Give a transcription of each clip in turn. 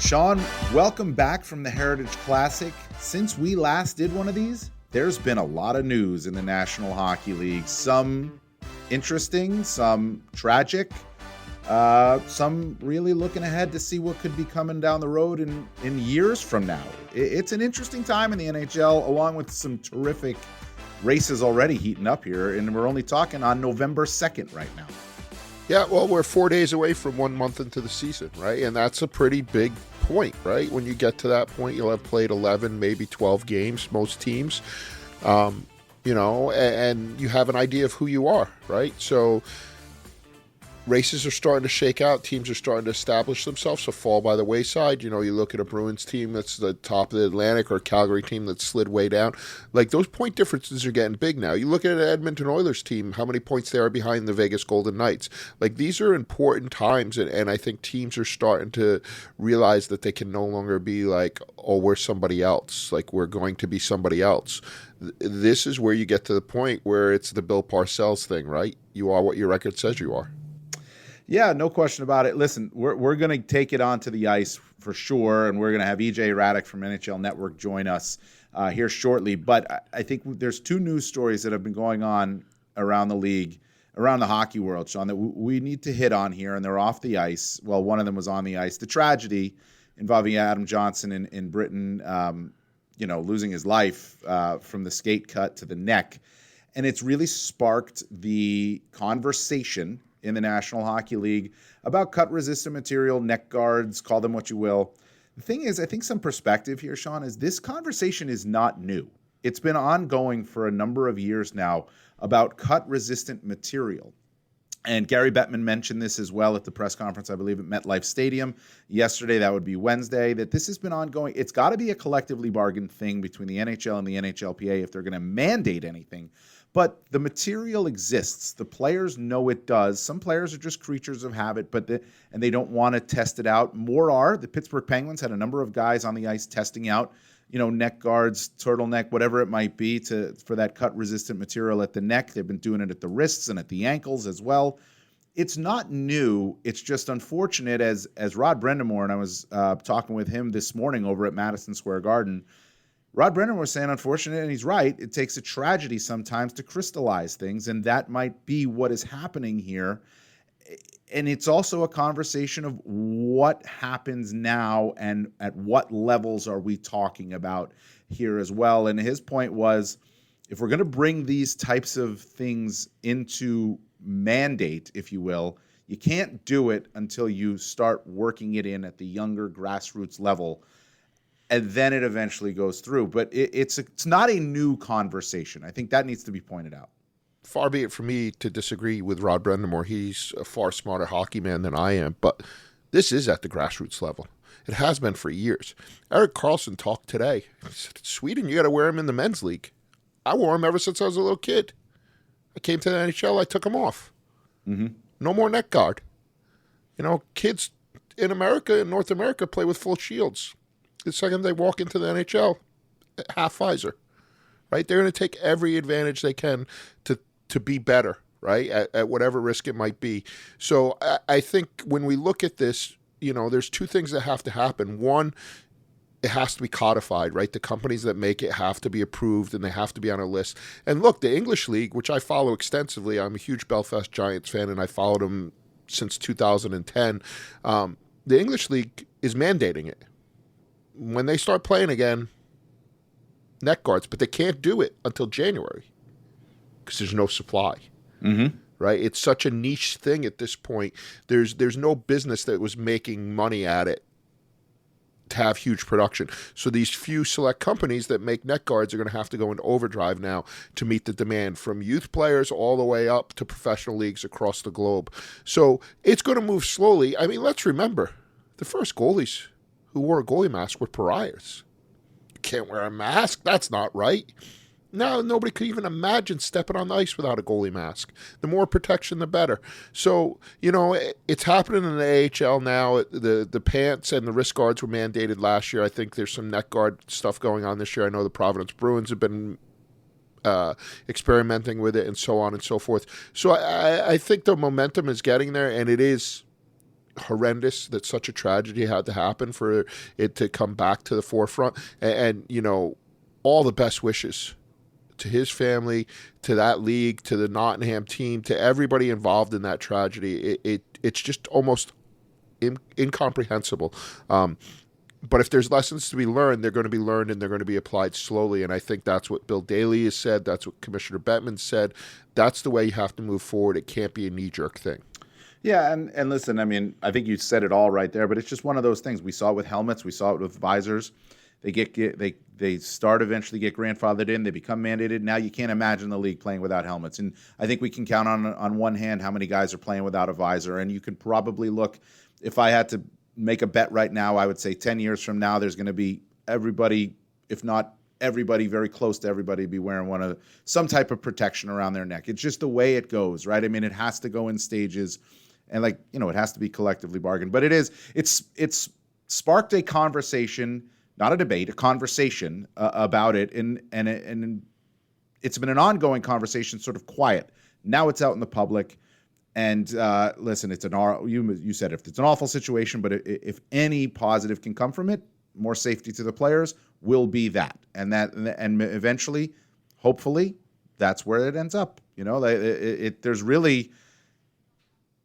Sean, welcome back from the Heritage Classic. Since we last did one of these, there's been a lot of news in the National Hockey League. Some interesting, some tragic, some really looking ahead to see what could be coming down the road in years from now. It's an interesting time in the NHL, along with some terrific races already heating up here, and we're only talking on November 2nd right now. Yeah, well, we're 4 days away from 1 month into the season, right? And that's a pretty big point, right? When you get to that point, you'll have played 11, maybe 12 games, most teams, and you have an idea of who you are, right? So races are starting to shake out. Teams are starting to establish themselves, so fall by the wayside. You look at a Bruins team that's the top of the Atlantic or a Calgary team that slid way down. Like, those point differences are getting big now. You look at an Edmonton Oilers team, how many points they are behind the Vegas Golden Knights. Like, these are important times, and I think teams are starting to realize that they can no longer be like, oh, we're somebody else. Like, we're going to be somebody else. This is where you get to the point where it's the Bill Parcells thing, right? You are what your record says you are. Yeah, no question about it. Listen, we're going to take it onto the ice for sure, and we're going to have EJ Hradek from NHL Network join us here shortly. But I think there's two news stories that have been going on around the league, around the hockey world, Sean, that we need to hit on here, and they're off the ice. Well, one of them was on the ice. The tragedy involving Adam Johnson in Britain, losing his life from the skate cut to the neck. And it's really sparked the conversation in the National Hockey League about cut-resistant material, neck guards, call them what you will. The thing is, I think some perspective here, Sean, is this conversation is not new. It's been ongoing for a number of years now about cut-resistant material. And Gary Bettman mentioned this as well at the press conference, I believe, at MetLife Stadium yesterday. That would be Wednesday, that this has been ongoing. It's got to be a collectively bargained thing between the NHL and the NHLPA if they're going to mandate anything. But the material exists. The players know it does. Some players are just creatures of habit, and they don't want to test it out. More are. The Pittsburgh Penguins had a number of guys on the ice testing out, neck guards, turtleneck, whatever it might be, for that cut-resistant material at the neck. They've been doing it at the wrists and at the ankles as well. It's not new. It's just unfortunate, as Rod Brind'Amour, and I was talking with him this morning over at Madison Square Garden. Rod Brennan was saying, unfortunate, and he's right, it takes a tragedy sometimes to crystallize things, and that might be what is happening here. And it's also a conversation of what happens now and at what levels are we talking about here as well. And his point was, if we're going to bring these types of things into mandate, if you will, you can't do it until you start working it in at the younger grassroots level. And then it eventually goes through. But it's not a new conversation. I think that needs to be pointed out. Far be it from me to disagree with Rod Brind'Amour. He's a far smarter hockey man than I am. But this is at the grassroots level. It has been for years. Erik Karlsson talked today. He said, Sweden, you got to wear them in the men's league. I wore them ever since I was a little kid. I came to the NHL, I took them off. Mm-hmm. No more neck guard. Kids in America, in North America, play with full shields. The second they walk into the NHL, half visor, right? They're going to take every advantage they can to be better, right, at whatever risk it might be. So I think when we look at this, there's two things that have to happen. One, it has to be codified, right? The companies that make it have to be approved and they have to be on a list. And look, the English League, which I follow extensively, I'm a huge Belfast Giants fan and I followed them since 2010. The English League is mandating it. When they start playing again, neck guards, but they can't do it until January because there's no supply, right? It's such a niche thing at this point. There's no business that was making money at it to have huge production. So these few select companies that make neck guards are going to have to go into overdrive now to meet the demand from youth players all the way up to professional leagues across the globe. So it's going to move slowly. I mean, let's remember, the first goalies who wore a goalie mask were pariahs. You can't wear a mask? That's not right. Now, nobody could even imagine stepping on the ice without a goalie mask. The more protection, the better. So, it's happening in the AHL now. The pants and the wrist guards were mandated last year. I think there's some neck guard stuff going on this year. I know the Providence Bruins have been experimenting with it and so on and so forth. So I think the momentum is getting there, and it is horrendous that such a tragedy had to happen for it to come back to the forefront. And all the best wishes to his family, to that league, to the Nottingham team, to everybody involved in that tragedy. It's just almost incomprehensible. But if there's lessons to be learned, they're going to be learned and they're going to be applied slowly. And I think that's what Bill Daley has said. That's what Commissioner Bettman said. That's the way you have to move forward. It can't be a knee-jerk thing. Yeah, and listen, I mean, I think you said it all right there, but it's just one of those things. We saw it with helmets. We saw it with visors. They start eventually get grandfathered in. They become mandated. Now you can't imagine the league playing without helmets. And I think we can count on one hand how many guys are playing without a visor. And you could probably look, if I had to make a bet right now, I would say 10 years from now, there's going to be everybody, if not everybody, very close to everybody, be wearing some type of protection around their neck. It's just the way it goes, right? I mean, it has to go in stages, and it has to be collectively bargained. But it's sparked a conversation, not a debate, a conversation about it, and it's been an ongoing conversation, sort of quiet. Now it's out in the public. And listen, you said if it's an awful situation, but if any positive can come from it, more safety to the players will be that, and eventually, hopefully, that's where it ends up. There's really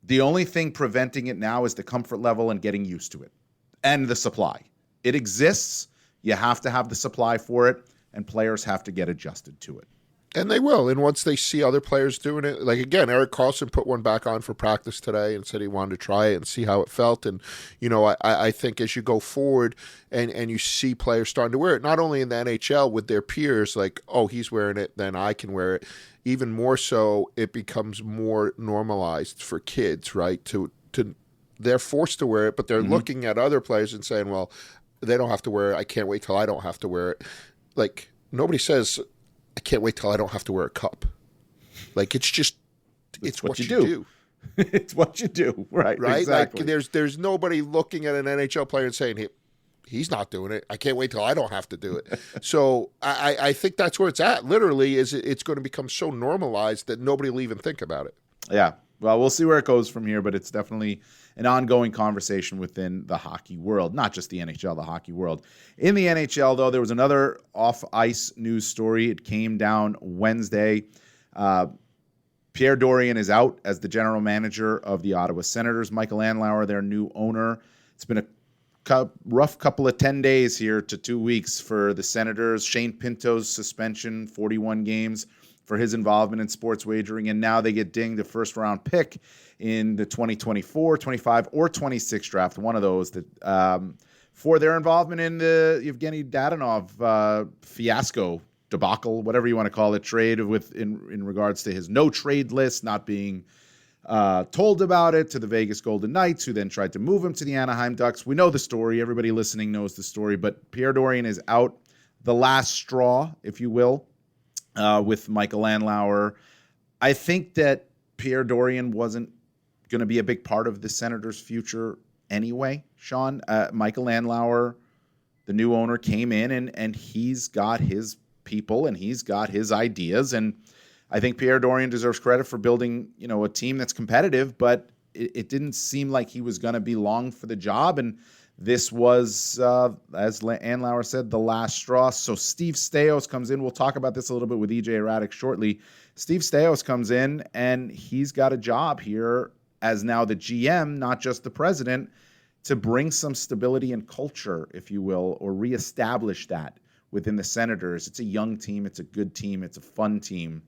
the only thing preventing it now is the comfort level and getting used to it, and the supply. It exists. You have to have the supply for it, and players have to get adjusted to it. And they will. And once they see other players doing it, like again, Erik Karlsson put one back on for practice today and said he wanted to try it and see how it felt. And, I think as you go forward and you see players starting to wear it, not only in the NHL with their peers, like, oh, he's wearing it, then I can wear it. Even more so, it becomes more normalized for kids, right? They're forced to wear it, but they're looking at other players and saying, well, they don't have to wear it. I can't wait till I don't have to wear it. Like, nobody says, I can't wait till I don't have to wear a cup. Like, it's what you do. It's what you do. Right. Exactly. Like, there's nobody looking at an NHL player and saying, hey, he's not doing it. I can't wait till I don't have to do it. So I think that's where it's at. Literally, it's going to become so normalized that nobody will even think about it. Yeah. Well, we'll see where it goes from here, but it's definitely an ongoing conversation within the hockey world, not just the NHL, the hockey world. In the NHL, though, there was another off-ice news story. It came down Wednesday. Pierre Dorion is out as the general manager of the Ottawa Senators. Michael Andlauer, their new owner. It's been a rough couple of 10 days here to 2 weeks for the Senators. Shane Pinto's suspension, 41 games for his involvement in sports wagering, and now they get dinged a first-round pick in the 2024, 25, or 26 draft, one of those, that for their involvement in the Evgeny Dadonov fiasco, debacle, whatever you want to call it, trade in regards to his no-trade list, not being told about it to the Vegas Golden Knights, who then tried to move him to the Anaheim Ducks. We know the story. Everybody listening knows the story, but Pierre Dorion is out, the last straw, if you will, with Michael Andlauer. I think that Pierre Dorion wasn't going to be a big part of the Senators' future anyway, Sean. Michael Andlauer, the new owner, came in and he's got his people and he's got his ideas. And I think Pierre Dorion deserves credit for building, a team that's competitive, but it didn't seem like he was going to be long for the job. And this was, as Andlauer said, the last straw. So Steve Staios comes in. We'll talk about this a little bit with EJ Hradek shortly. Steve Staios comes in, and he's got a job here as now the GM, not just the president, to bring some stability and culture, if you will, or reestablish that within the Senators. It's a young team. It's a good team. It's a fun team.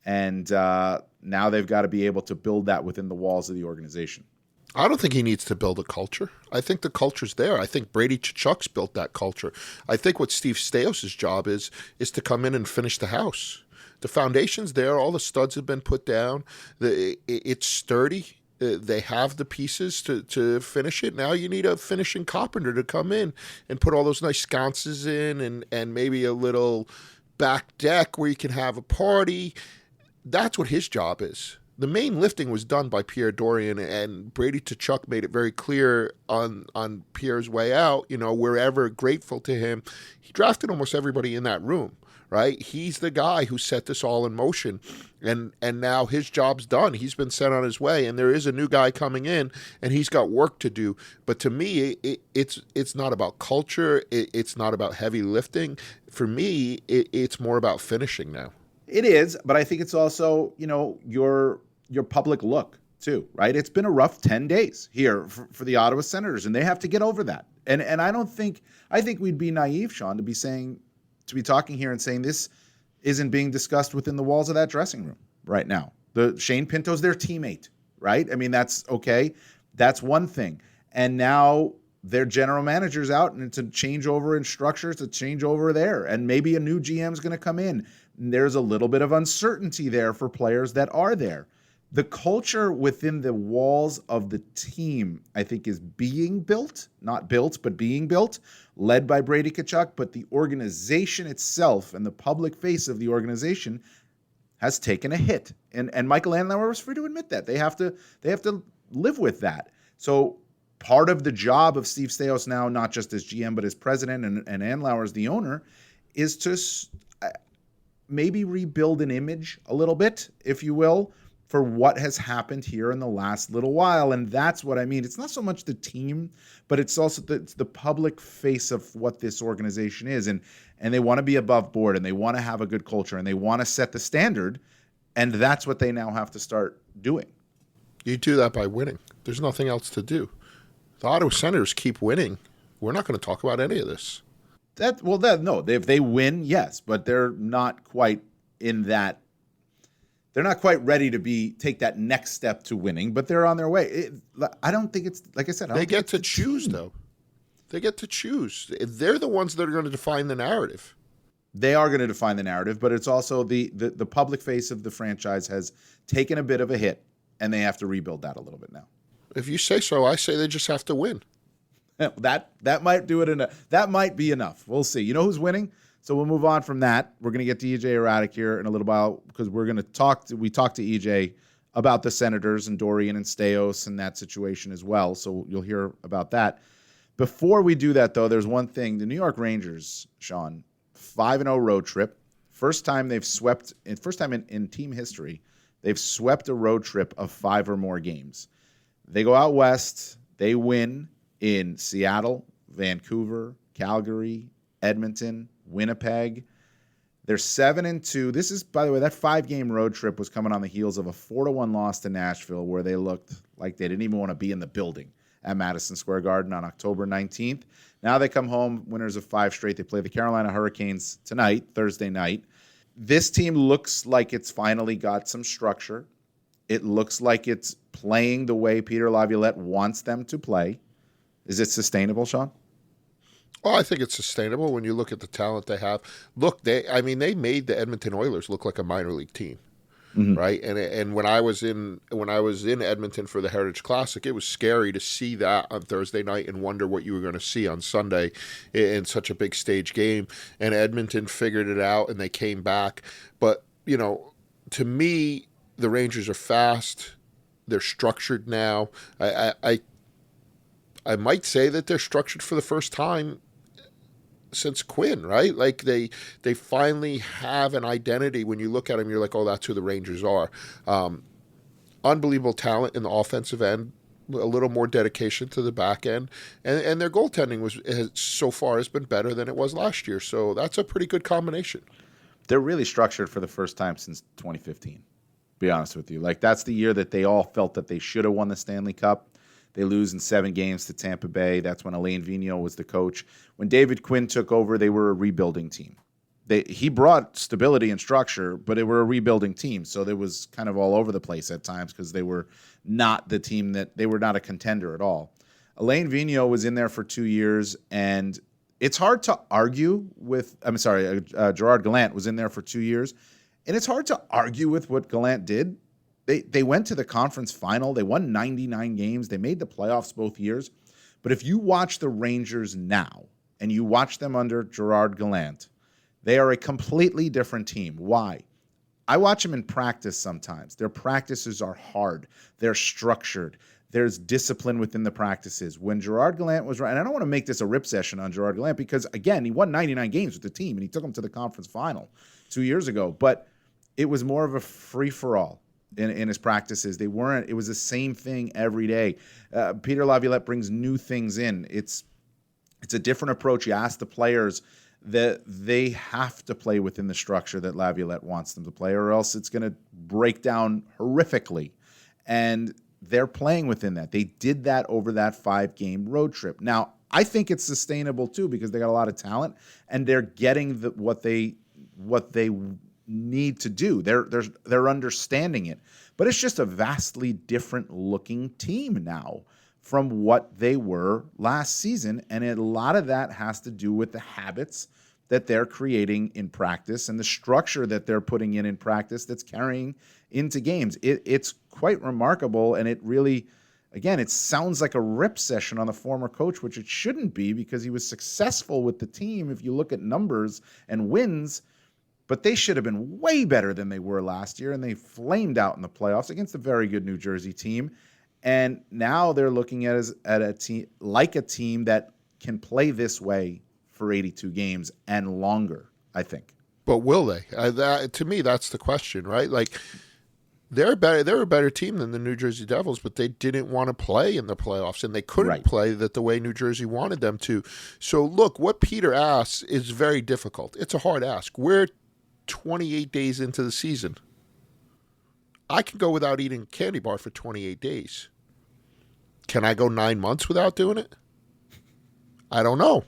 And now they've got to be able to build that within the walls of the organization. I don't think he needs to build a culture. I think the culture's there. I think Brady Tkachuk's built that culture. I think what Steve Staios' job is to come in and finish the house. The foundation's there. All the studs have been put down. It's sturdy. They have the pieces to finish it. Now you need a finishing carpenter to come in and put all those nice sconces in and maybe a little back deck where you can have a party. That's what his job is. The main lifting was done by Pierre Dorion, and Brady Tkachuk made it very clear on Pierre's way out, we're ever grateful to him. He drafted almost everybody in that room, right? He's the guy who set this all in motion, and now his job's done. He's been sent on his way, and there is a new guy coming in, and he's got work to do. But to me, it's not about culture. It's not about heavy lifting. For me, it's more about finishing now. It is, but I think it's also, your public look too, right? It's been a rough 10 days here for the Ottawa Senators, and they have to get over that. And I think we'd be naive, Sean, to be talking here and saying this isn't being discussed within the walls of that dressing room right now. Shane Pinto's their teammate, right? I mean, that's okay. That's one thing. And now their general manager's out, and it's a changeover in structure. It's a changeover there. And maybe a new GM's going to come in. And there's a little bit of uncertainty there for players that are there. The culture within the walls of the team, I think, is being built, not built, but being built, led by Brady Tkachuk. But the organization itself and the public face of the organization has taken a hit. And Michael Andlauer was free to admit that. They have to live with that. So part of the job of Steve Staios now, not just as GM, but as president and Andlauer as the owner, is to maybe rebuild an image a little bit, if you will, for what has happened here in the last little while. And that's what I mean. It's not so much the team, but it's also the public face of what this organization is. And they want to be above board, and they want to have a good culture, and they want to set the standard. And that's what they now have to start doing. You do that by winning. There's nothing else to do. The Ottawa Senators keep winning. We're not going to talk about any of this. If they win, yes, but they're not quite in that. They're not quite ready to take that next step to winning, but they're on their way. I don't think it's, like I said, they get to choose, though. They get to choose. They're the ones that are going to define the narrative. They are going to define the narrative, but it's also the public face of the franchise has taken a bit of a hit, and they have to rebuild that a little bit now. If you say so, I say they just have to win. That might do it. That might be enough. We'll see. You know who's winning? So we'll move on from that. We're going to get to EJ Hradek here in a little while, because we're going to talk to EJ about the Senators and Dorian and Staios and that situation as well. So you'll hear about that. Before we do that, though, there's one thing. The New York Rangers, Sean, 5-0 road trip. First time in team history, they've swept a road trip of 5 or more games. They go out west. They win in Seattle, Vancouver, Calgary, Edmonton, Winnipeg. They're 7-2. This is, by the way, that 5-game road trip was coming on the heels of a 4-1 loss to Nashville, where they looked like they didn't even want to be in the building at Madison Square Garden on October 19th. Now they come home, winners of 5 straight. They play the Carolina Hurricanes tonight, Thursday night. This team looks like it's finally got some structure. It looks like it's playing the way Peter Laviolette wants them to play. Is it sustainable, Sean? Well, I think it's sustainable when you look at the talent they have. Look, they made the Edmonton Oilers look like a minor league team, right? And when I was in Edmonton for the Heritage Classic, it was scary to see that on Thursday night and wonder what you were going to see on Sunday in such a big stage game. And Edmonton figured it out, and they came back. But to me, the Rangers are fast. They're structured now. I might say that they're structured for the first time since Quinn, right? Like they finally have an identity. When you look at them, you're like, oh, that's who the Rangers are. Unbelievable talent in the offensive end, a little more dedication to the back end, and their goaltending so far has been better than it was last year. So that's a pretty good combination. They're really structured for the first time since 2015. Be honest with you, like that's the year that they all felt that they should have won the Stanley Cup. They lose in 7 games to Tampa Bay. That's when Alain Vigneault was the coach. When David Quinn took over, they were a rebuilding team. He brought stability and structure, but they were a rebuilding team. So they was kind of all over the place at times, because they were not the team they were not a contender at all. Alain Vigneault was in there for 2 years, and it's hard to argue with. Gerard Gallant was in there for 2 years, and it's hard to argue with what Gallant did. They went to the conference final. They won 99 games. They made the playoffs both years. But if you watch the Rangers now and you watch them under Gerard Gallant, they are a completely different team. Why? I watch them in practice sometimes. Their practices are hard. They're structured. There's discipline within the practices. When Gerard Gallant was right, and I don't want to make this a rip session on Gerard Gallant because, again, he won 99 games with the team and he took them to the conference final 2 years ago. But it was more of a free-for-all in his practices. They weren't. It was the same thing every day. Peter Laviolette brings new things in. It's a different approach. You ask the players that they have to play within the structure that Laviolette wants them to play, or else it's going to break down horrifically. And they're playing within that. They did that over that 5-game road trip. Now, I think it's sustainable too because they got a lot of talent and they're getting what they need to do. They're understanding it. But it's just a vastly different looking team now from what they were last season, and a lot of that has to do with the habits that they're creating in practice and the structure that they're putting in practice that's carrying into games. It's quite remarkable, and it really, again, it sounds like a rip session on the former coach, which it shouldn't be because he was successful with the team if you look at numbers and wins, but they should have been way better than they were last year, and they flamed out in the playoffs against a very good New Jersey team. And now they're looking at a team like a team that can play this way for 82 games and longer, I think. But will they? To me, that's the question, right? Like they're better. They're a better team than the New Jersey Devils, but they didn't want to play in the playoffs, and they couldn't play that the way New Jersey wanted them to. So look, what Peter asks is very difficult. It's a hard ask. We're 28 days into the season. I can go without eating a candy bar for 28 days. Can I go 9 months without doing it? I don't know.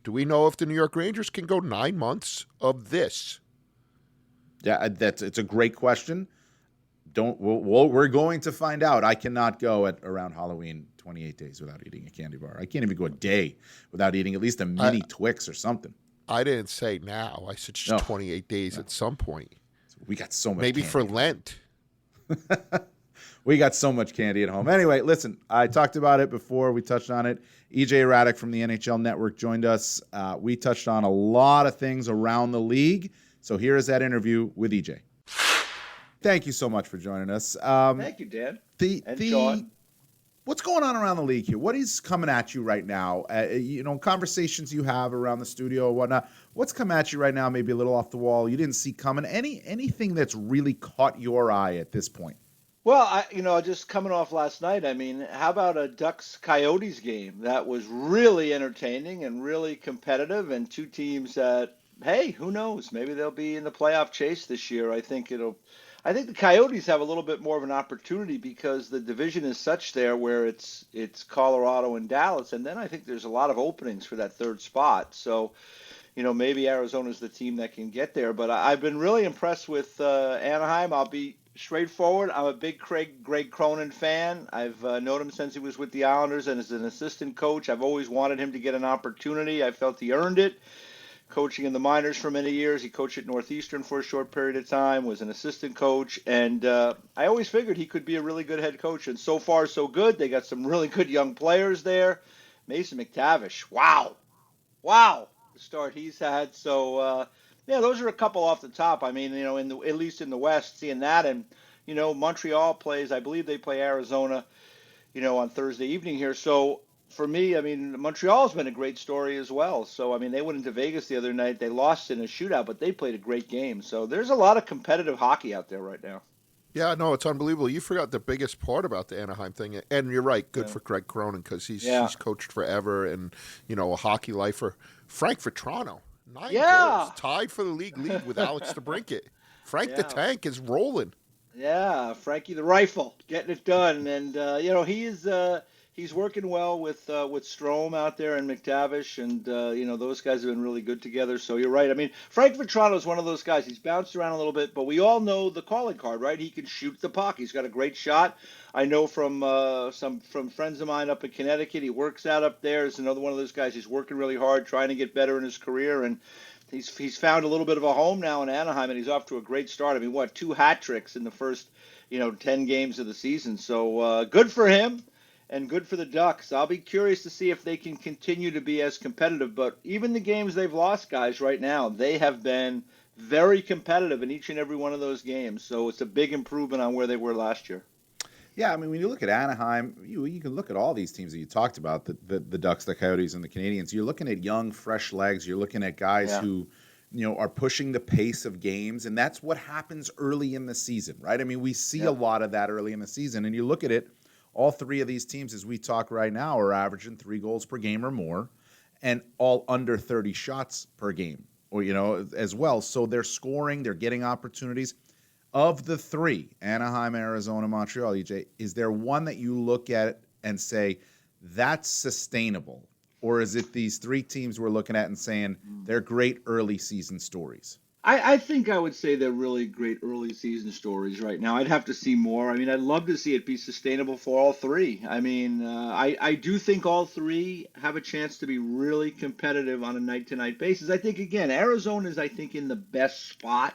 Do we know if the New York Rangers can go 9 months of this? Yeah, it's a great question. We're going to find out. I cannot go at around Halloween 28 days without eating a candy bar. I can't even go a day without eating at least a mini Twix or something. I didn't say now. I said just 28 days at some point. We got so much maybe candy. For Lent. We got so much candy at home. Anyway, listen, I talked about it before. We touched on it. EJ Hradek from the NHL Network joined us. We touched on a lot of things around the league. So here is that interview with EJ. Thank you so much for joining us. Thank you, Dan. Sean. What's going on around the league here? What is coming at you right now? Conversations you have around the studio or whatnot. What's come at you right now? Maybe a little off the wall. You didn't see coming. Anything that's really caught your eye at this point? Well, just coming off last night, I mean, how about a Ducks-Coyotes game? That was really entertaining and really competitive, and two teams that, hey, who knows? Maybe they'll be in the playoff chase this year. I think the Coyotes have a little bit more of an opportunity because the division is such there where it's Colorado and Dallas, and then I think there's a lot of openings for that third spot. So, maybe Arizona's the team that can get there. But I've been really impressed with Anaheim. I'll be straightforward. I'm a big Greg Cronin fan. I've known him since he was with the Islanders and as an assistant coach. I've always wanted him to get an opportunity. I felt he earned it. Coaching in the minors for many years. He coached at Northeastern for a short period of time, was an assistant coach, and I always figured he could be a really good head coach, and so far so good. They got some really good young players there. Mason McTavish, wow, the start he's had. So, those are a couple off the top. I mean, at least in the West, seeing that, and, Montreal plays, I believe they play Arizona, on Thursday evening here. So, for me, I mean, Montreal's been a great story as well. So, I mean, they went into Vegas the other night. They lost in a shootout, but they played a great game. So there's a lot of competitive hockey out there right now. Yeah, no, it's unbelievable. You forgot the biggest part about the Anaheim thing. And you're right, good for Greg Cronin because he's coached forever and, a hockey lifer. Frank Vetrano, 9 goals, tied for the league lead with Alex DeBrincat. Frank the Tank is rolling. Yeah, Frankie the Rifle, getting it done. And, he's working well with Strome out there and McTavish, and those guys have been really good together. So you're right. I mean, Frank Vetrano is one of those guys. He's bounced around a little bit, but we all know the calling card, right? He can shoot the puck. He's got a great shot. I know from friends of mine up in Connecticut. He works out up there. He's another one of those guys. He's working really hard, trying to get better in his career, and he's found a little bit of a home now in Anaheim, and he's off to a great start. I mean, 2 hat tricks in the first 10 games of the season. So good for him. And good for the Ducks. I'll be curious to see if they can continue to be as competitive. But even the games they've lost, guys, right now, they have been very competitive in each and every one of those games. So it's a big improvement on where they were last year. Yeah, I mean, when you look at Anaheim, you can look at all these teams that you talked about, the Ducks, the Coyotes, and the Canadians. You're looking at young, fresh legs. You're looking at guys Yeah. who, are pushing the pace of games, and that's what happens early in the season, right? I mean, we see Yeah. a lot of that early in the season, and you look at it, all three of these teams, as we talk right now, are averaging 3 goals per game or more, and all under 30 shots per game, or as well. So they're scoring, they're getting opportunities. Of the three, Anaheim, Arizona, Montreal, EJ, is there one that you look at and say, that's sustainable? Or is it these three teams we're looking at and saying they're great early season stories? I think I would say they're really great early season stories right now. I'd have to see more. I mean, I'd love to see it be sustainable for all three. I mean, I do think all three have a chance to be really competitive on a night to night basis. I think, again, Arizona is, I think, in the best spot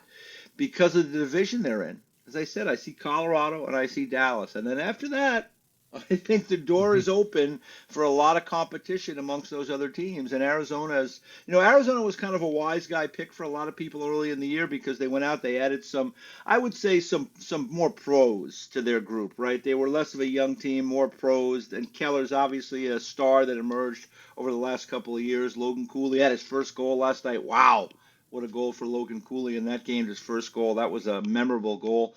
because of the division they're in. As I said, I see Colorado and I see Dallas. And then after that, I think the door is open for a lot of competition amongst those other teams. And Arizona was kind of a wise guy pick for a lot of people early in the year because they went out, they added some, I would say some more pros to their group, right? They were less of a young team, more pros. And Keller's obviously a star that emerged over the last couple of years. Logan Cooley had his first goal last night. Wow. What a goal for Logan Cooley in that game, his first goal. That was a memorable goal.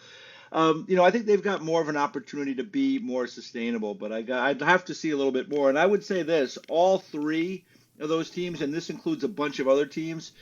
I think they've got more of an opportunity to be more sustainable, but I'd have to see a little bit more. And I would say this, all three of those teams, and this includes a bunch of other teams,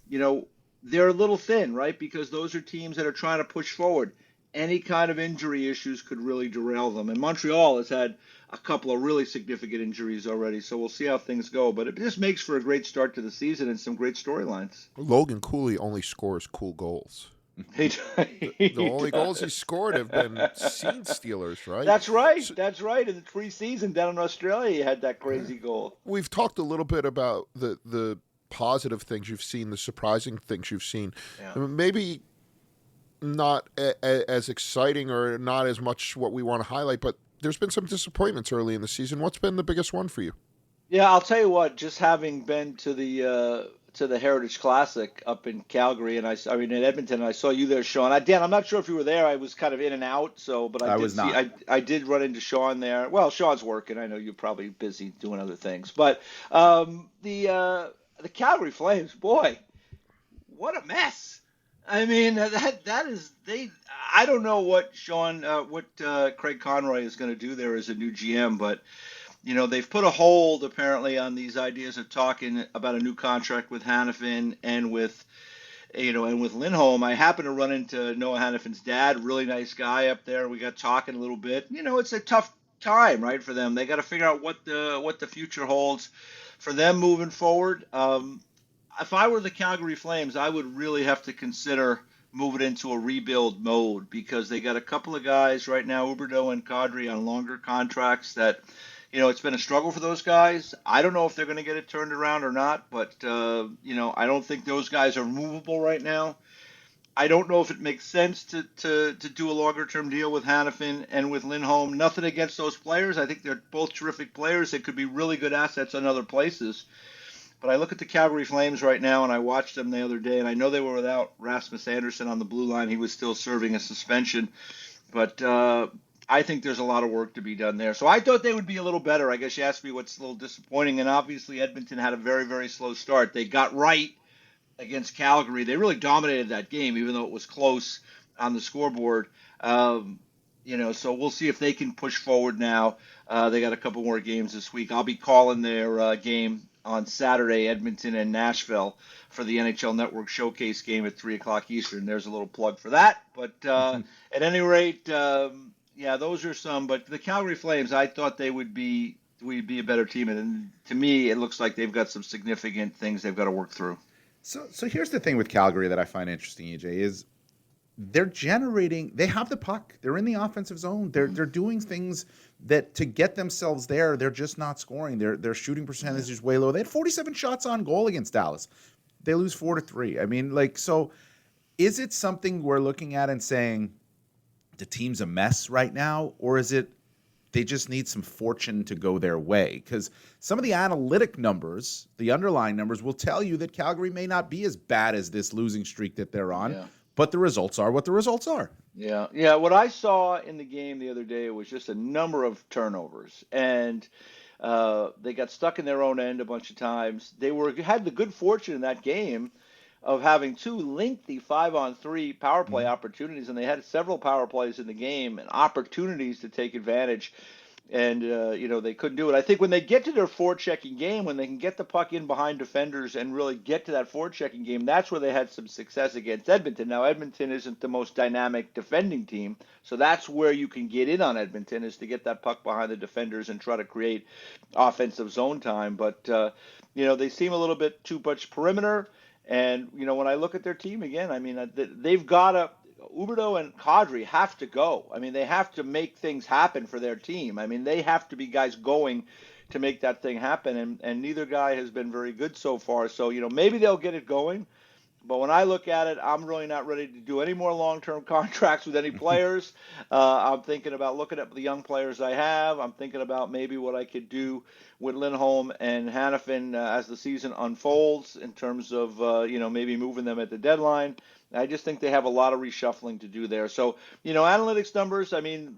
they're a little thin, right? Because those are teams that are trying to push forward. Any kind of injury issues could really derail them. And Montreal has had a couple of really significant injuries already, so we'll see how things go. But it just makes for a great start to the season and some great storylines. Logan Cooley only scores cool goals. The only goals he scored have been scene stealers, right? That's right. That's right. In the preseason down in Australia, he had that crazy goal. We've talked a little bit about the positive things you've seen, the surprising things you've seen. Yeah. Maybe not as exciting or not as much what we want to highlight, but there's been some disappointments early in the season. What's been the biggest one for you? Yeah, I'll tell you what. Just having been to the Heritage Classic up in Calgary, and I mean in Edmonton, and I saw you there, Sean. Dan, I'm not sure if you were there. I was kind of in and out, but I was not. I did run into Sean there. Well, Sean's working. I know you're probably busy doing other things, but the Calgary Flames, boy, what a mess. I mean that is they. I don't know what Craig Conroy is going to do there as a new GM, but they've put a hold apparently on these ideas of talking about a new contract with Hanifin and with Lindholm. I happened to run into Noah Hanifin's dad, really nice guy up there. We got talking a little bit. It's a tough time, right, for them. They got to figure out what the future holds for them moving forward. If I were the Calgary Flames, I would really have to consider moving into a rebuild mode because they got a couple of guys right now, Huberdeau and Kadri, on longer contracts that, it's been a struggle for those guys. I don't know if they're going to get it turned around or not, but, I don't think those guys are movable right now. I don't know if it makes sense to do a longer-term deal with Hanifin and with Lindholm. Nothing against those players. I think they're both terrific players. They could be really good assets in other places. But I look at the Calgary Flames right now, and I watched them the other day, and I know they were without Rasmus Andersson on the blue line. He was still serving a suspension. But I think there's a lot of work to be done there. So I thought they would be a little better. I guess you asked me what's a little disappointing, and obviously Edmonton had a very, very slow start. They got right against Calgary. They really dominated that game, even though it was close on the scoreboard. So we'll see if they can push forward now. They got a couple more games this week. I'll be calling their game on Saturday, Edmonton and Nashville, for the NHL Network Showcase game at 3 o'clock Eastern. There's a little plug for that. But at any rate, those are some. But the Calgary Flames, I thought we'd be a better team. And to me, it looks like they've got some significant things they've got to work through. So here's the thing with Calgary that I find interesting, EJ, is they have the puck. They're in the offensive zone. They're doing things that to get themselves there, they're just not scoring. Their shooting percentage is way low. They had 47 shots on goal against Dallas. They lose 4-3. I mean, so is it something we're looking at and saying the team's a mess right now, or is it they just need some fortune to go their way? Because some of the analytic numbers, the underlying numbers, will tell you that Calgary may not be as bad as this losing streak that they're on. Yeah. but the results are what the results are. Yeah, yeah. What I saw in the game the other day was just a number of turnovers, and they got stuck in their own end a bunch of times. They had the good fortune in that game of having two lengthy 5-on-3 power play opportunities, and they had several power plays in the game and opportunities to take advantage. And they couldn't do it. I think when they get to their forechecking game, when they can get the puck in behind defenders and really get to that forechecking game, that's where they had some success against Edmonton. Now, Edmonton isn't the most dynamic defending team, so that's where you can get in on Edmonton, is to get that puck behind the defenders and try to create offensive zone time. But they seem a little bit too much perimeter. And when I look at their team again, I mean, they've got to. Huberdeau and Kadri have to go. I mean, they have to make things happen for their team. I mean, they have to be guys going to make that thing happen, and neither guy has been very good so far. So, maybe they'll get it going. But when I look at it, I'm really not ready to do any more long-term contracts with any players. I'm thinking about looking at the young players I have. I'm thinking about maybe what I could do with Lindholm and Hanifin as the season unfolds, in terms of maybe moving them at the deadline. I just think they have a lot of reshuffling to do there. So, analytics numbers, I mean,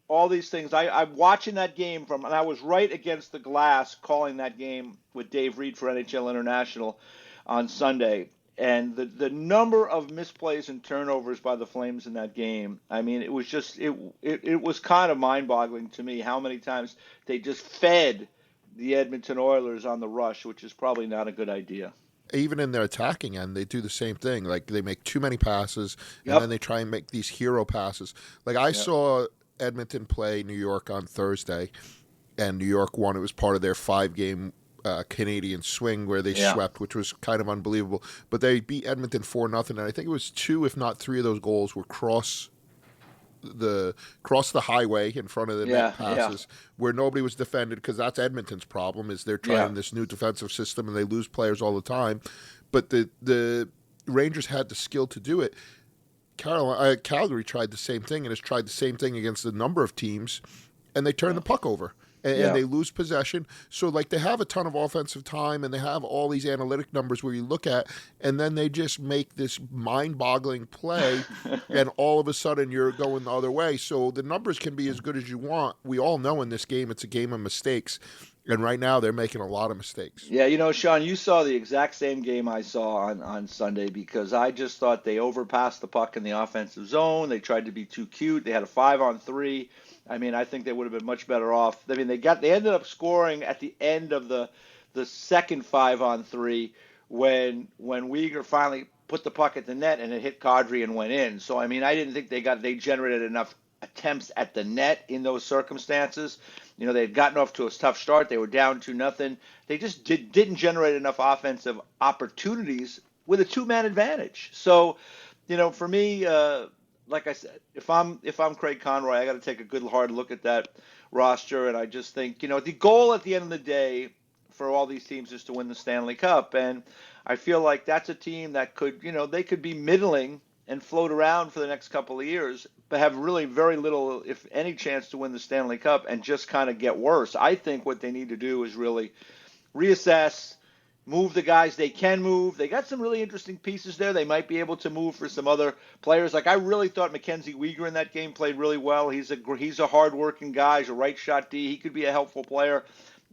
all these things. I'm watching that game and I was right against the glass calling that game with Dave Reed for NHL International on Sunday. And the number of misplays and turnovers by the Flames in that game, I mean, it was just it was kind of mind-boggling to me how many times they just fed the Edmonton Oilers on the rush, which is probably not a good idea. Even in their attacking end, they do the same thing. Like, they make too many passes, and then they try and make these hero passes. Like, I saw Edmonton play New York on Thursday, and New York won. It was part of their 5-game Canadian swing where they swept, which was kind of unbelievable. But they beat Edmonton 4-0, and I think it was 2, if not 3 of those goals were cross the highway in front of the net passes where nobody was defended, because that's Edmonton's problem, is they're trying this new defensive system and they lose players all the time. But the Rangers had the skill to do it. Calgary tried the same thing and has tried the same thing against a number of teams, and they turn the puck over. And they lose possession. So, like, they have a ton of offensive time, and they have all these analytic numbers where you look at, and then they just make this mind-boggling play, and all of a sudden you're going the other way. So the numbers can be as good as you want. We all know in this game it's a game of mistakes, and right now they're making a lot of mistakes. Yeah, Sean, you saw the exact same game I saw on Sunday, because I just thought they overpassed the puck in the offensive zone. They tried to be too cute. They had a 5-on-3. I mean, I think they would have been much better off. I mean, they ended up scoring at the end of the second 5-on-3 when Weegar finally put the puck at the net and it hit Kadri and went in. So, I mean, I didn't think they generated enough attempts at the net in those circumstances. They had gotten off to a tough start. They were down 2-0. They just didn't generate enough offensive opportunities with a 2-man advantage. So, for me, like I said, if I'm Craig Conroy, I got to take a good hard look at that roster, and I just think, the goal at the end of the day for all these teams is to win the Stanley Cup, and I feel like that's a team that could, they could be middling and float around for the next couple of years, but have really very little, if any, chance to win the Stanley Cup and just kind of get worse. I think what they need to do is really reassess, move the guys they can move. They got some really interesting pieces there. They might be able to move for some other players. Like, I really thought Mackenzie Weegar in that game played really well. He's a hard-working guy. He's a right-shot D. He could be a helpful player.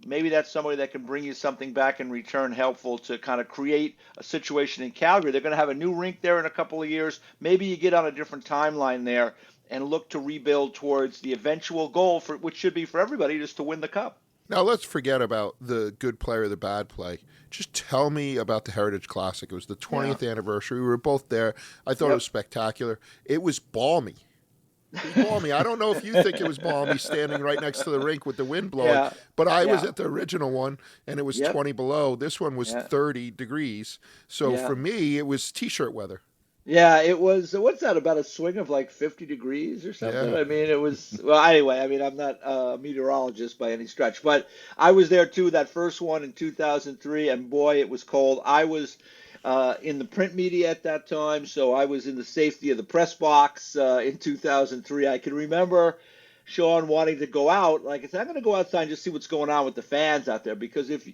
Maybe that's somebody that can bring you something back in return, helpful to kind of create a situation in Calgary. They're going to have a new rink there in a couple of years. Maybe you get on a different timeline there and look to rebuild towards the eventual goal, which should be for everybody, just to win the Cup. Now, let's forget about the good play or the bad play. Just tell me about the Heritage Classic. It was the 20th anniversary. We were both there. I thought it was spectacular. It was balmy. It was balmy. I don't know if you think it was balmy standing right next to the rink with the wind blowing, but I was at the original one, and it was 20 below. This one was 30 degrees. So for me, it was T-shirt weather. Yeah, it was, what's that, about a swing of like 50 degrees or something? Yeah. I mean, it was, well, anyway, I mean, I'm not a meteorologist by any stretch, but I was there too, that first one in 2003, and boy, it was cold. I was in the print media at that time, so I was in the safety of the press box in 2003. I can remember Sean wanting to go out, like I said, I'm going to go outside and just see what's going on with the fans out there because if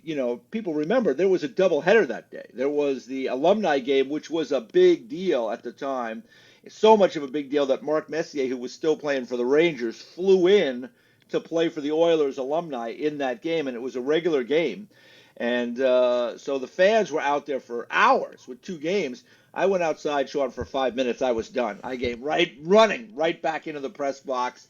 people remember, there was a doubleheader that day. There was the alumni game, which was a big deal at the time. It's so much of a big deal that Mark Messier, who was still playing for the Rangers, flew in to play for the Oilers alumni in that game, and it was a regular game. And so the fans were out there for hours with 2 games. I went outside, Sean, for 5 minutes. I was done. I came running right back into the press box.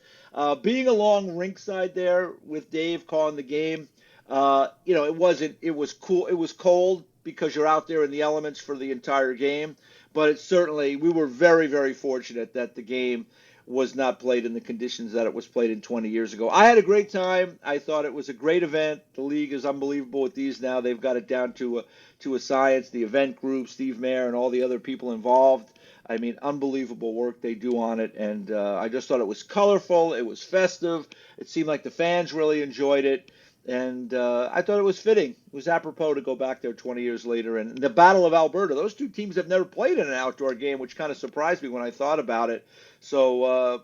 Being along rinkside there with Dave calling the game, it was cool. It was cold because you're out there in the elements for the entire game. But we were very, very fortunate that the game was not played in the conditions that it was played in 20 years ago. I had a great time. I thought it was a great event. The league is unbelievable with these now. They've got it down to a science. The event group, Steve Mayer, and all the other people involved. I mean, unbelievable work they do on it. And I just thought it was colorful. It was festive. It seemed like the fans really enjoyed it. And I thought it was fitting. It was apropos to go back there 20 years later. And the Battle of Alberta, those two teams have never played in an outdoor game, which kind of surprised me when I thought about it. So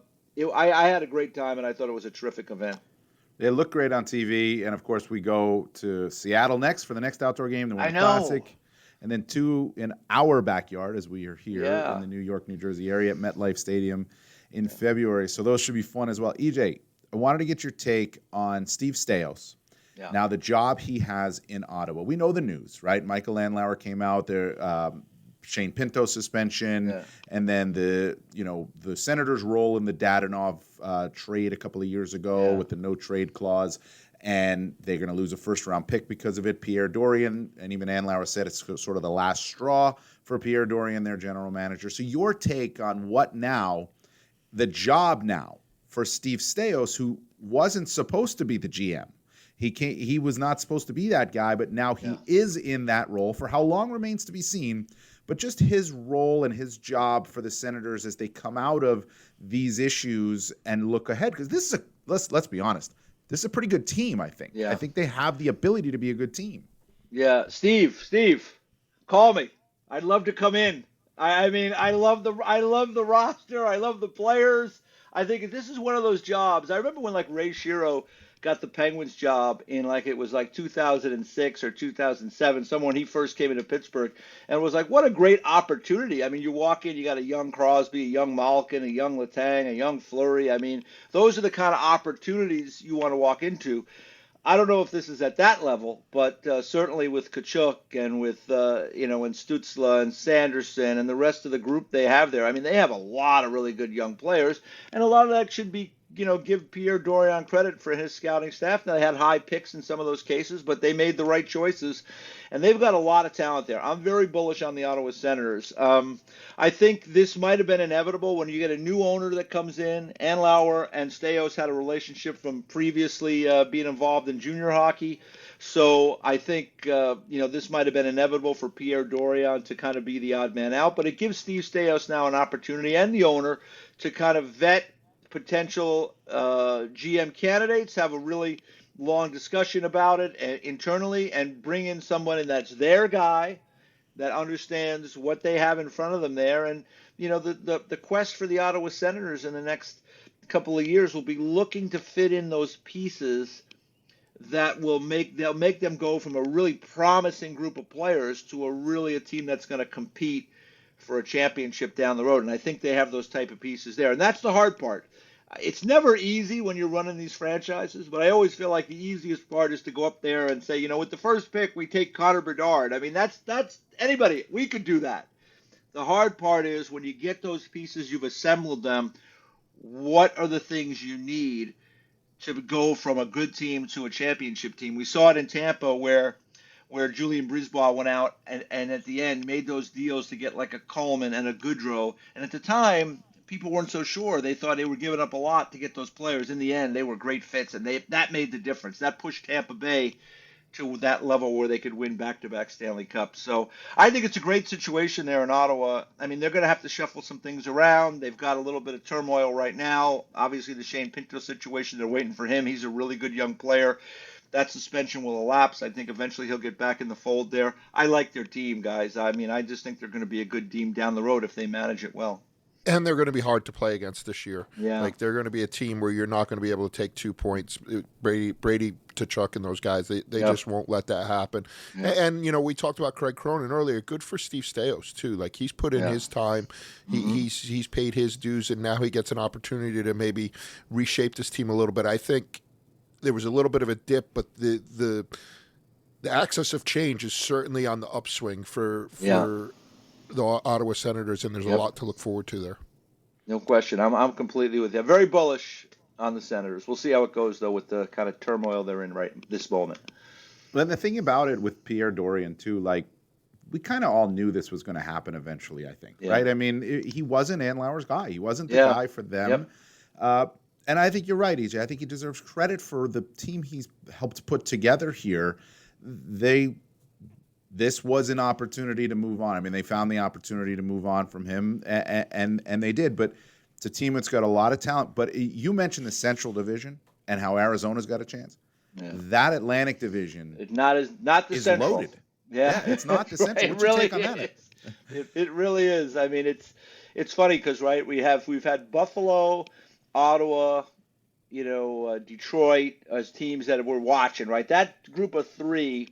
I had a great time, and I thought it was a terrific event. They look great on TV. And, of course, we go to Seattle next for the next outdoor game, the Winter Classic. And then 2 in our backyard as we are here in the New York, New Jersey area at MetLife Stadium in February. So those should be fun as well. EJ, I wanted to get your take on Steve Staios. Yeah. Now, the job he has in Ottawa. We know the news, right? Michael Landauer came out there, Shane Pinto suspension, and then the Senators' role in the Dadonov trade a couple of years ago with the no-trade clause, and they're going to lose a first-round pick because of it. Pierre Dorion, and even Andlauer said it's sort of the last straw for Pierre Dorion, their general manager. So your take on what now, the job now for Steve Staios, who wasn't supposed to be the GM. He was not supposed to be that guy, but now he is in that role. For how long remains to be seen, but just his role and his job for the Senators as they come out of these issues and look ahead. Because this is let's be honest, this is a pretty good team, I think. Yeah. I think they have the ability to be a good team. Yeah, Steve, call me. I'd love to come in. I mean, I love the roster. I love the players. I think this is one of those jobs. I remember when Ray Shero got the Penguins job in it was 2006 or 2007, somewhere when he first came into Pittsburgh, and it was what a great opportunity. I mean, you walk in, you got a young Crosby, a young Malkin, a young Letang, a young Fleury. I mean, those are the kind of opportunities you want to walk into. I don't know if this is at that level, but certainly with Tkachuk and with and Stützle and Sanderson and the rest of the group they have there. I mean, they have a lot of really good young players, and a lot of that should be give Pierre Dorion credit for his scouting staff. Now, they had high picks in some of those cases, but they made the right choices, and they've got a lot of talent there. I'm very bullish on the Ottawa Senators. I think this might have been inevitable when you get a new owner that comes in. Andlauer and Staios had a relationship from previously being involved in junior hockey. So I think, this might have been inevitable for Pierre Dorion to kind of be the odd man out, but it gives Steve Staios now an opportunity and the owner to kind of vet potential GM candidates, have a really long discussion about it internally, and bring in someone that's their guy that understands what they have in front of them there. And the quest for the Ottawa Senators in the next couple of years will be looking to fit in those pieces that will make them go from a really promising group of players to a team that's going to compete for a championship down the road. And I think they have those type of pieces there. And that's the hard part. It's never easy when you're running these franchises, but I always feel like the easiest part is to go up there and say, with the first pick, we take Connor Bedard. I mean, that's anybody. We could do that. The hard part is when you get those pieces, you've assembled them, what are the things you need to go from a good team to a championship team? We saw it in Tampa where Julian Brisebois went out and at the end made those deals to get a Coleman and a Goodrow. And at the time, people weren't so sure. They thought they were giving up a lot to get those players. In the end, they were great fits, and that made the difference. That pushed Tampa Bay to that level where they could win back-to-back Stanley Cups. So I think it's a great situation there in Ottawa. I mean, they're going to have to shuffle some things around. They've got a little bit of turmoil right now. Obviously, the Shane Pinto situation, they're waiting for him. He's a really good young player. That suspension will elapse. I think eventually he'll get back in the fold there. I like their team, guys. I mean, I just think they're going to be a good team down the road if they manage it well. And they're going to be hard to play against this year. Yeah. Like, they're going to be a team where you're not going to be able to take 2 points. Brady Tkachuk and those guys, they just won't let that happen. And, we talked about Craig Cronin earlier. Good for Steve Stais, too. Like, he's put in his time. He's paid his dues, and now he gets an opportunity to maybe reshape this team a little bit. I think there was a little bit of a dip, but the axis of change is certainly on the upswing for the Ottawa Senators, and there's a lot to look forward to there. No question. I'm completely with you. Very bullish on the Senators. We'll see how it goes, though, with the kind of turmoil they're in right this moment. But the thing about it with Pierre Dorion, too, like, we kind of all knew this was going to happen eventually, I think, right? I mean, he wasn't Andlauer's guy. He wasn't the guy for them. And I think you're right, EJ. I think he deserves credit for the team he's helped put together here. This was an opportunity to move on. I mean, they found the opportunity to move on from him, and they did. But it's a team that's got a lot of talent. But you mentioned the Central Division and how Arizona's got a chance. Yeah. That Atlantic Division it's not the is Central. Loaded. Yeah, it's not the Central. What's your take on that? It really is. I mean, it's funny because we've had Buffalo, Ottawa, Detroit as teams that we're watching, right? That group of three,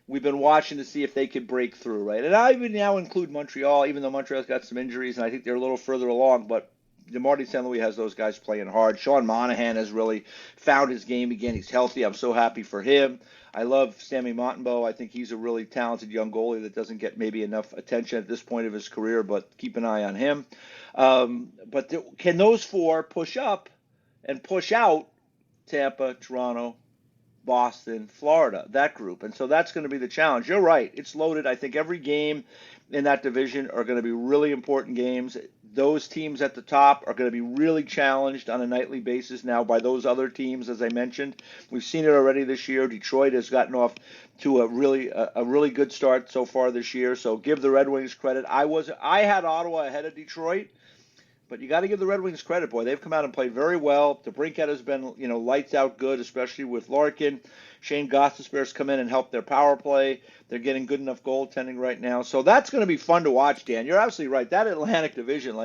we've been watching to see if they could break through, right? And I even now include Montreal, even though Montreal's got some injuries, and I think they're a little further along, but Marty St. Louis has those guys playing hard. Sean Monahan has really found his game again. He's healthy. I'm so happy for him. I love Sammy Montembeault. I think he's a really talented young goalie that doesn't get maybe enough attention at this point of his career, but keep an eye on him. Can those four push up and push out Tampa, Toronto, Boston, Florida, that group? And so that's going to be the challenge. You're right. It's loaded. I think every game in that division are going to be really important games. Those teams at the top are going to be really challenged on a nightly basis now by those other teams, as I mentioned. We've seen it already this year. Detroit has gotten off to a really good start so far this year. So give the Red Wings credit. I had Ottawa ahead of Detroit. But you got to give the Red Wings credit, boy. They've come out and played very well. DeBrincat has been, lights out good, especially with Larkin. Shane Gostisbehere's come in and helped their power play. They're getting good enough goaltending right now. So that's going to be fun to watch, Dan. You're absolutely right. That Atlantic Division,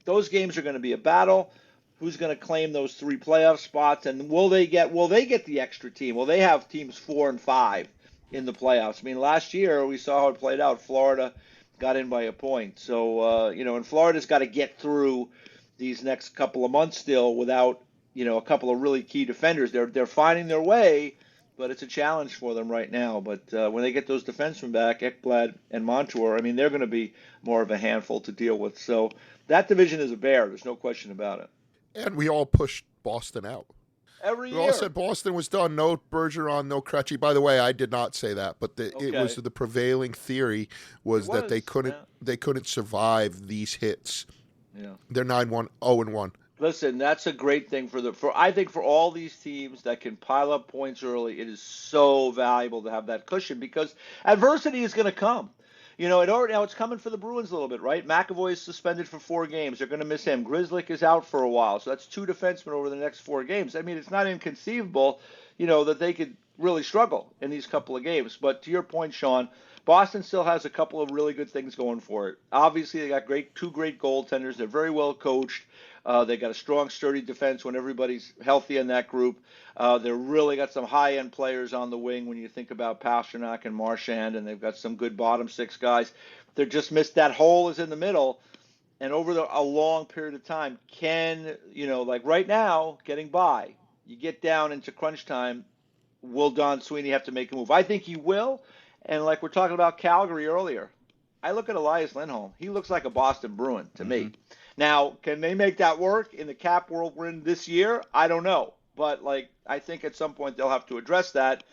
those games are going to be a battle. Who's going to claim those 3 playoff spots? And will they get the extra team? Will they have teams 4 and 5 in the playoffs? I mean, last year we saw how it played out. Florida got in by a point. So, and Florida's got to get through these next couple of months still without, a couple of really key defenders. They're finding their way, but it's a challenge for them right now. But when they get those defensemen back, Ekblad and Montour, I mean, they're going to be more of a handful to deal with. So that division is a bear. There's no question about it. And we all pushed Boston out. Every year. We all said Boston was done. No Bergeron, no Krejci. By the way, I did not say that, but it was the prevailing theory was that they couldn't survive these hits. Yeah, they're 9-1, 0-1. Listen, that's a great thing I think for all these teams that can pile up points early, it is so valuable to have that cushion because adversity is going to come. It's coming for the Bruins a little bit, right? McAvoy is suspended for 4 games. They're going to miss him. Grzelcyk is out for a while. So that's 2 defensemen over the next 4 games. I mean, it's not inconceivable, that they could really struggle in these couple of games. But to your point, Sean, Boston still has a couple of really good things going for it. Obviously, they got 2 great goaltenders. They're very well coached. They got a strong, sturdy defense when everybody's healthy in that group. They're really got some high-end players on the wing when you think about Pasternak and Marchand, and they've got some good bottom 6 guys. They're just missed that hole is in the middle, and over a long period of time, right now, getting by. You get down into crunch time, will Don Sweeney have to make a move? I think he will, and like we're talking about Calgary earlier, I look at Elias Lindholm. He looks like a Boston Bruin to me. Now, can they make that work in the cap world we're in this year? I don't know. But, I think at some point they'll have to address that.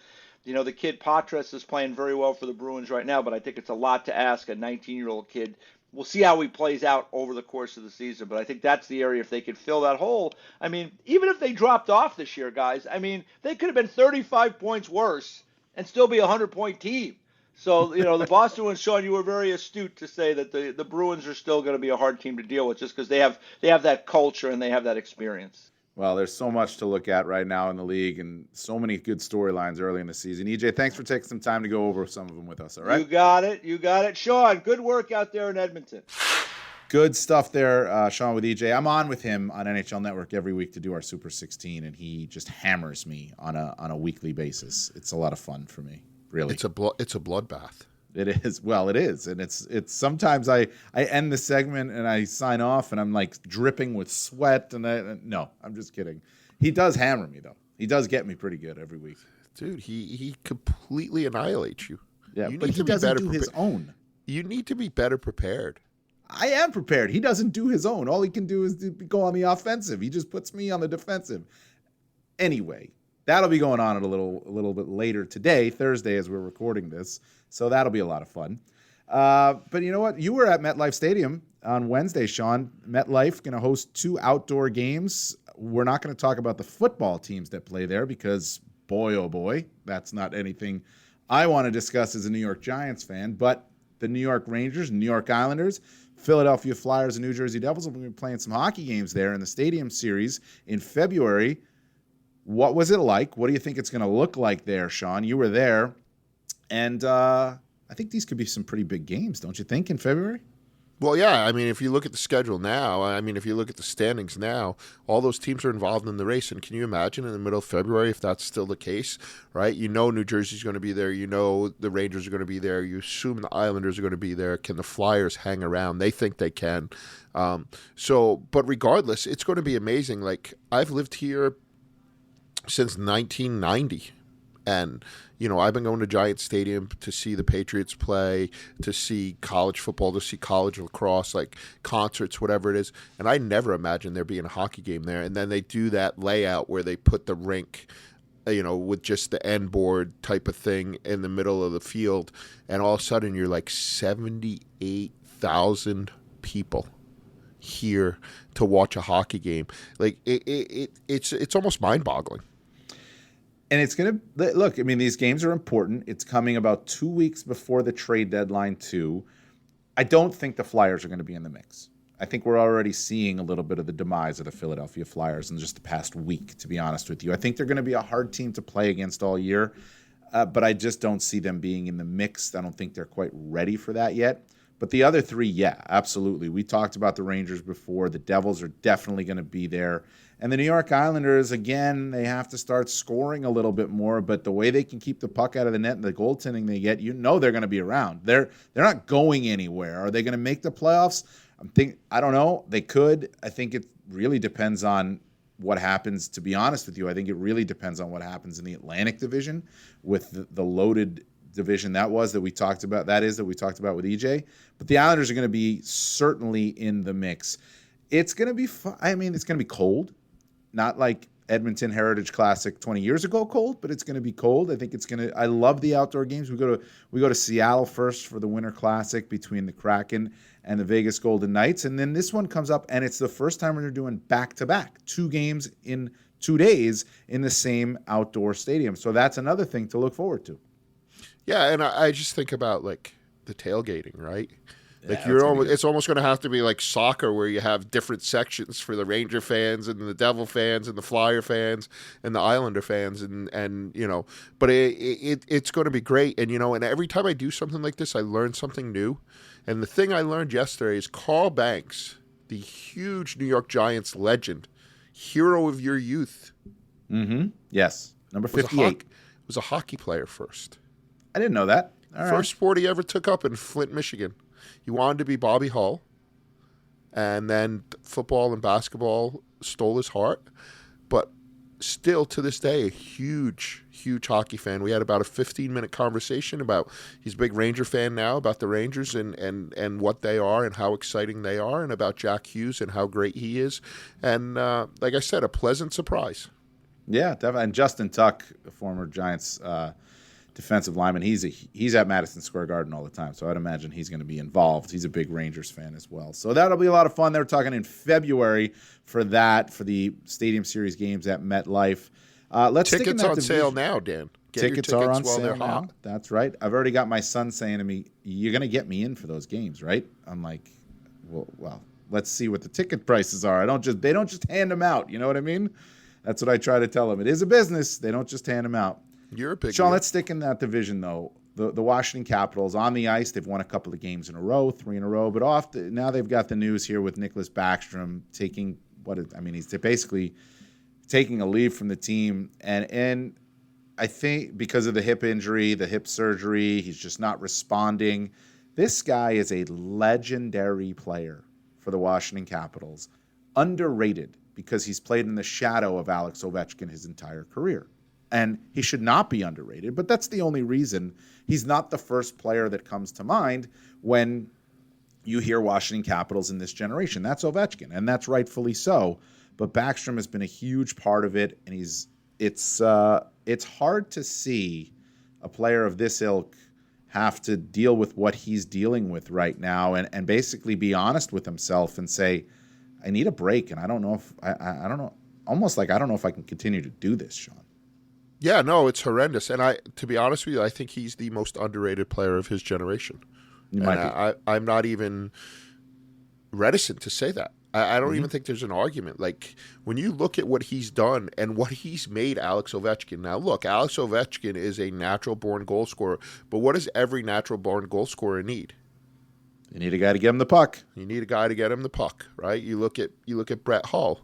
The kid Patres is playing very well for the Bruins right now, but I think it's a lot to ask a 19-year-old kid. We'll see how he plays out over the course of the season, but I think that's the area if they could fill that hole. I mean, even if they dropped off this year, guys, I mean, they could have been 35 points worse and still be a 100-point team. So, the Boston ones, Sean, you were very astute to say that the Bruins are still going to be a hard team to deal with just because they have that culture and they have that experience. Well, there's so much to look at right now in the league and so many good storylines early in the season. EJ, thanks for taking some time to go over some of them with us, all right? You got it. Sean, good work out there in Edmonton. Good stuff there, Sean, with EJ. I'm on with him on NHL Network every week to do our Super 16, and he just hammers me on a weekly basis. It's a lot of fun for me, really. It's a bloodbath. It is. Well, it is, and it's sometimes I end the segment and I sign off and I'm like dripping with sweat, and no, I'm just kidding. He does hammer me though. He does get me pretty good every week. Dude, he completely annihilates you. Yeah, you but he doesn't do his own. You need to be better prepared. I am prepared. He doesn't do his own. All he can do is go on the offensive. He just puts me on the defensive. Anyway, that'll be going on a little bit later today, Thursday, as we're recording this. So that'll be a lot of fun. But you know what? You were at MetLife Stadium on Wednesday, Sean. MetLife going to host 2 outdoor games. We're not going to talk about the football teams that play there because, boy, oh boy, that's not anything I want to discuss as a New York Giants fan. But the New York Rangers, New York Islanders, Philadelphia Flyers, and New Jersey Devils will be playing some hockey games there in the Stadium Series in February. What was it like? What do you think it's going to look like there, Sean? You were there. And I think these could be some pretty big games, don't you think, in February? Well, yeah. I mean, if you look at the schedule now, if you look at the standings now, all those teams are involved in the race. And can you imagine in the middle of February if that's still the case, right? You know New Jersey's going to be there. You know the Rangers are going to be there. You assume the Islanders are going to be there. Can the Flyers hang around? They think they can. But regardless, it's going to be amazing. Like, I've lived here since 1990. And, I've been going to Giant Stadium to see the Patriots play, to see college football, to see college lacrosse, like concerts, whatever it is. And I never imagined there being a hockey game there. And then they do that layout where they put the rink, with just the end board type of thing in the middle of the field. And all of a sudden you're like 78,000 people here to watch a hockey game. Like it's almost mind-boggling. And it's going to look, I mean, these games are important. It's coming about 2 weeks before the trade deadline, too. I don't think the Flyers are going to be in the mix. I think we're already seeing a little bit of the demise of the Philadelphia Flyers in just the past week, to be honest with you. I think they're going to be a hard team to play against all year, but I just don't see them being in the mix. I don't think they're quite ready for that yet. But the other 3, yeah, absolutely. We talked about the Rangers before. The Devils are definitely going to be there. And the New York Islanders, again, they have to start scoring a little bit more, but the way they can keep the puck out of the net and the goaltending they get, they're going to be around. They're not going anywhere. Are they going to make the playoffs? I don't know. They could. I think it really depends on what happens, to be honest with you. I think it really depends on what happens in the Atlantic Division with the loaded division that we talked about with EJ. But the Islanders are going to be certainly in the mix. It's going to be fun. I mean, it's going to be cold. Not like Edmonton Heritage Classic 20 years ago cold, but it's going to be cold. I think I love the outdoor games. We go to Seattle first for the Winter Classic between the Kraken and the Vegas Golden Knights. And then this one comes up, and it's the first time we're doing back-to-back, 2 games in 2 days in the same outdoor stadium. So that's another thing to look forward to. Yeah, and I just think about, like, the tailgating, right? Like Yeah, it's almost going to have to be like soccer where you have different sections for the Ranger fans and the Devil fans and the Flyer fans and the Islander fans but it's going to be great. And and every time I do something like this, I learn something new. And the thing I learned yesterday is Carl Banks, the huge New York Giants legend, hero of your youth. Mm-hmm. Yes, number 58 was a hockey player first. I didn't know that. First sport he ever took up in Flint, Michigan. He wanted to be Bobby Hull, and then football and basketball stole his heart. But still, to this day, a huge, huge hockey fan. We had about a 15-minute conversation about he's a big Ranger fan now, about the Rangers and what they are and how exciting they are, and about Jack Hughes and how great he is. And like I said, a pleasant surprise. Yeah, definitely. And Justin Tuck, the former Giants defensive lineman, he's at Madison Square Garden all the time, so I'd imagine he's going to be involved. He's a big Rangers fan as well, so that'll be a lot of fun. They're talking in February for the Stadium Series games at MetLife. Tickets on sale now, Dan. Tickets are on sale now. That's right. I've already got my son saying to me, "You're going to get me in for those games, right?" I'm like, "Well, let's see what the ticket prices are. They don't just hand them out. You know what I mean?" That's what I try to tell them. It is a business. They don't just hand them out. You're a big Sean, let's stick in that division, though. the Washington Capitals on the ice, they've won a couple of games in a row, 3 in a row, but now they've got the news here with Nicklas Backstrom taking he's basically taking a leave from the team, and I think because of the hip injury, the hip surgery, he's just not responding. This guy is a legendary player for the Washington Capitals, underrated because he's played in the shadow of Alex Ovechkin his entire career. And he should not be underrated, but that's the only reason. He's not the first player that comes to mind when you hear Washington Capitals in this generation. That's Ovechkin, and that's rightfully so. But Backstrom has been a huge part of it, and it's hard to see a player of this ilk have to deal with what he's dealing with right now and basically be honest with himself and say, I need a break, and I don't know if I don't know, almost like I don't know if I can continue to do this, Sean. Yeah, no, it's horrendous. And to be honest with you, I think he's the most underrated player of his generation. I'm not even reticent to say that. I don't even think there's an argument. Like, when you look at what he's done and what he's made Alex Ovechkin. Now, look, Alex Ovechkin is a natural-born goal scorer, but what does every natural-born goal scorer need? You need a guy to get him the puck. You need a guy to get him the puck, right? You look at Brett Hull.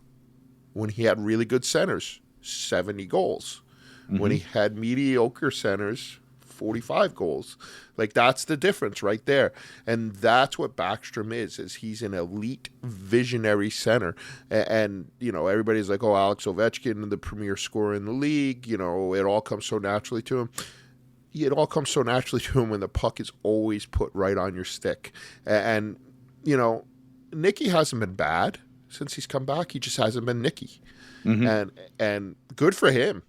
When he had really good centers, 70 goals. When he had mediocre centers, 45 goals. Like, that's the difference right there. And that's what Backstrom is he's an elite visionary center. And everybody's like, oh, Alex Ovechkin, the premier scorer in the league, it all comes so naturally to him. It all comes so naturally to him when the puck is always put right on your stick. And Nicky hasn't been bad since he's come back. He just hasn't been Nicky. And good for him.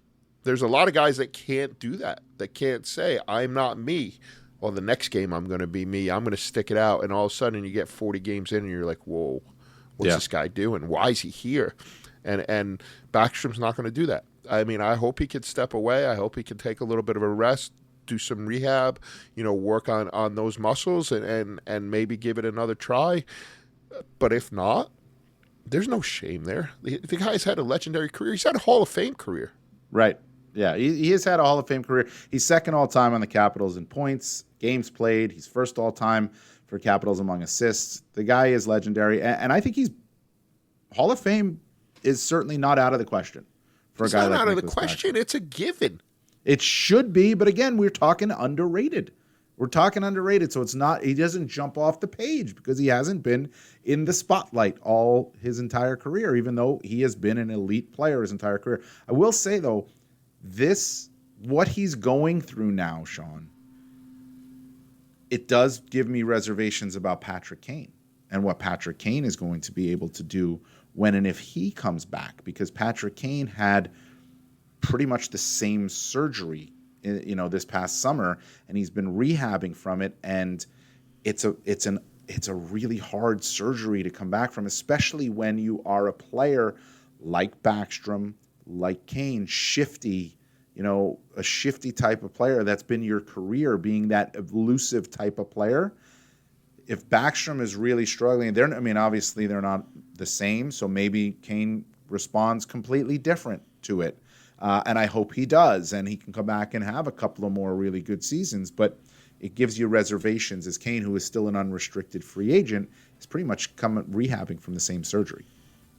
There's a lot of guys that can't do that can't say, I'm not me. Well, the next game I'm going to be me. I'm going to stick it out. And all of a sudden you get 40 games in and you're like, whoa, what's this guy doing? Why is he here? And Backstrom's not going to do that. I mean, I hope he can step away. I hope he can take a little bit of a rest, do some rehab, work on those muscles and maybe give it another try. But if not, there's no shame there. The guy's had a legendary career. He's had a Hall of Fame career. Right. Yeah, he has had a Hall of Fame career. He's second all-time on the Capitals in points, games played. He's first all-time for Capitals among assists. The guy is legendary, and I think Hall of Fame is certainly not out of the question for a guy like It's not out of the Nicklas question. Backstrom. It's a given. It should be, but again, we're talking underrated. So it's not. He doesn't jump off the page because he hasn't been in the spotlight all his entire career, even though he has been an elite player his entire career. I will say though, what he's going through now, Sean, it does give me reservations about Patrick Kane and what Patrick Kane is going to be able to do when and if he comes back, because Patrick Kane had pretty much the same surgery, this past summer, and he's been rehabbing from it, and it's a really hard surgery to come back from, especially when you are a player like Backstrom, like Kane, shifty, a shifty type of player that's been your career, being that elusive type of player. If Backstrom is really struggling, obviously they're not the same, so maybe Kane responds completely different to it. And I hope he does, and he can come back and have a couple of more really good seasons. But it gives you reservations as Kane, who is still an unrestricted free agent, is pretty much rehabbing from the same surgery.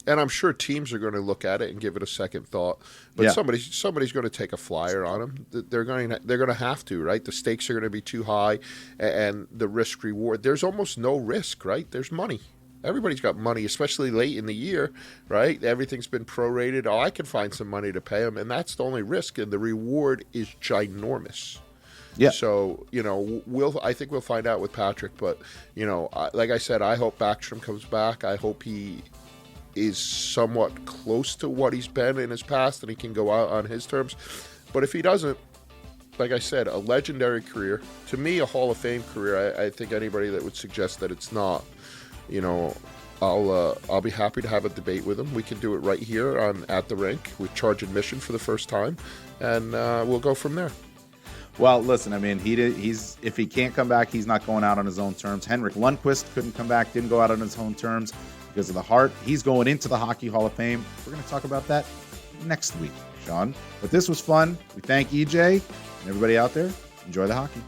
And I'm sure teams are going to look at it and give it a second thought. But somebody's going to take a flyer on him. They're going to have to, right? The stakes are going to be too high, and the risk reward. There's almost no risk, right? There's money. Everybody's got money, especially late in the year, right? Everything's been prorated. Oh, I can find some money to pay them, and that's the only risk, and the reward is ginormous. Yeah. So, I think we'll find out with Patrick, but, like I said, I hope Backstrom comes back. I hope he is somewhat close to what he's been in his past and he can go out on his terms. But if he doesn't, like I said, a legendary career. To me, a Hall of Fame career. I think anybody that would suggest that it's not, I'll be happy to have a debate with him. We can do it right here at the rink. We charge admission for the first time, and we'll go from there. Well, listen, he's if he can't come back, he's not going out on his own terms. Henrik Lundqvist couldn't come back, didn't go out on his own terms because of the heart. He's going into the Hockey Hall of Fame. We're going to talk about that next week, Sean. But this was fun. We thank EJ and everybody out there. Enjoy the hockey.